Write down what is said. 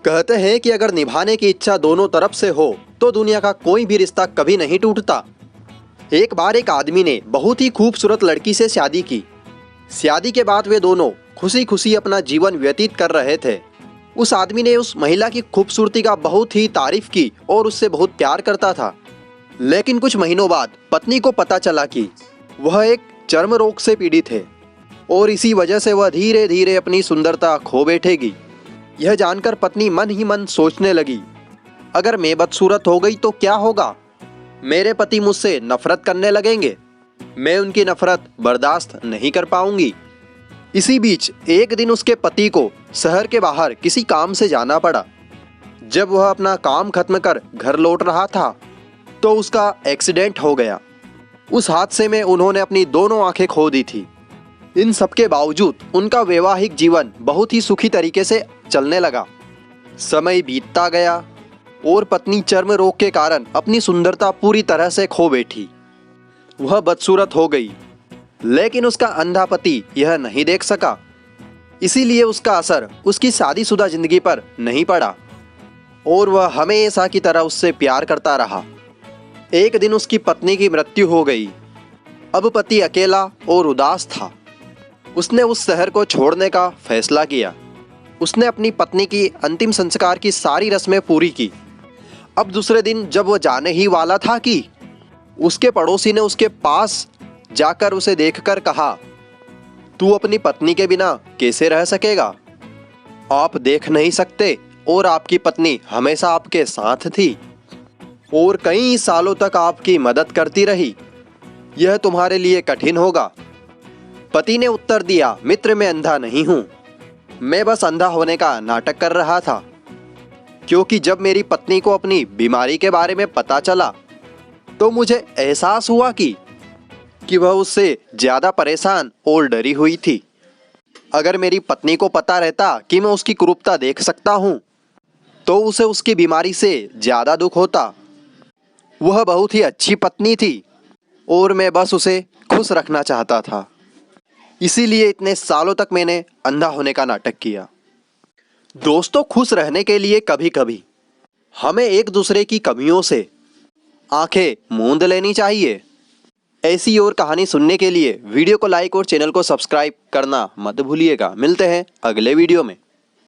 कहते हैं कि अगर निभाने की इच्छा दोनों तरफ से हो तो दुनिया का कोई भी रिश्ता कभी नहीं टूटता। एक बार एक आदमी ने बहुत ही खूबसूरत लड़की से शादी की। शादी के बाद वे दोनों खुशी खुशी अपना जीवन व्यतीत कर रहे थे। उस आदमी ने उस महिला की खूबसूरती का बहुत ही तारीफ की और उससे बहुत प्यार करता था। लेकिन कुछ महीनों बाद पत्नी को पता चला कि वह एक चर्म रोग से पीड़ित है और इसी वजह से वह धीरे धीरे अपनी सुंदरता खो बैठेगी। यह जानकर पत्नी मन ही मन सोचने लगी, अगर मैं बदसूरत हो गई तो क्या होगा? मेरे पति मुझसे नफरत करने लगेंगे, मैं उनकी नफरत बर्दाश्त नहीं कर पाऊंगी। इसी बीच एक दिन उसके पति को शहर के बाहर किसी काम से जाना पड़ा। जब वह अपना काम खत्म कर घर लौट रहा था तो उसका एक्सीडेंट हो गया। उस हादसे में उन्होंने अपनी दोनों आंखें खो दी थी। इन सबके बावजूद उनका वैवाहिक जीवन बहुत ही सुखी तरीके से चलने लगा। समय बीतता गया और पत्नी चर्म रोग के कारण अपनी सुंदरता पूरी तरह से खो बैठी। वह बदसूरत हो गई, लेकिन उसका अंधा पति यह नहीं देख सका। इसीलिए उसका असर उसकी शादीशुदा जिंदगी पर नहीं पड़ा और वह हमेशा की तरह उससे प्यार करता रहा। एक दिन उसकी पत्नी की मृत्यु हो गई। अब पति अकेला और उदास था। उसने उस शहर को छोड़ने का फैसला किया। उसने अपनी पत्नी की अंतिम संस्कार की सारी रस्में पूरी की। अब दूसरे दिन जब वह जाने ही वाला था कि उसके पड़ोसी ने उसके पास जाकर उसे देखकर कहा, तू अपनी पत्नी के बिना कैसे रह सकेगा? आप देख नहीं सकते और आपकी पत्नी हमेशा आपके साथ थी और कई सालों तक आपकी मदद करती रही। यह तुम्हारे लिए कठिन होगा। पति ने उत्तर दिया, मित्र मैं अंधा नहीं हूं, मैं बस अंधा होने का नाटक कर रहा था, क्योंकि जब मेरी पत्नी को अपनी बीमारी के बारे में पता चला तो मुझे एहसास हुआ कि वह उससे ज्यादा परेशान और डरी हुई थी। अगर मेरी पत्नी को पता रहता कि मैं उसकी कुरूपता देख सकता हूं तो उसे उसकी बीमारी से ज्यादा दुख होता। वह बहुत ही अच्छी पत्नी थी और मैं बस उसे खुश रखना चाहता था। इसीलिए इतने सालों तक मैंने अंधा होने का नाटक किया। दोस्तों, खुश रहने के लिए कभी कभी हमें एक दूसरे की कमियों से आंखें मूंद लेनी चाहिए। ऐसी और कहानी सुनने के लिए वीडियो को लाइक और चैनल को सब्सक्राइब करना मत भूलिएगा। मिलते हैं अगले वीडियो में।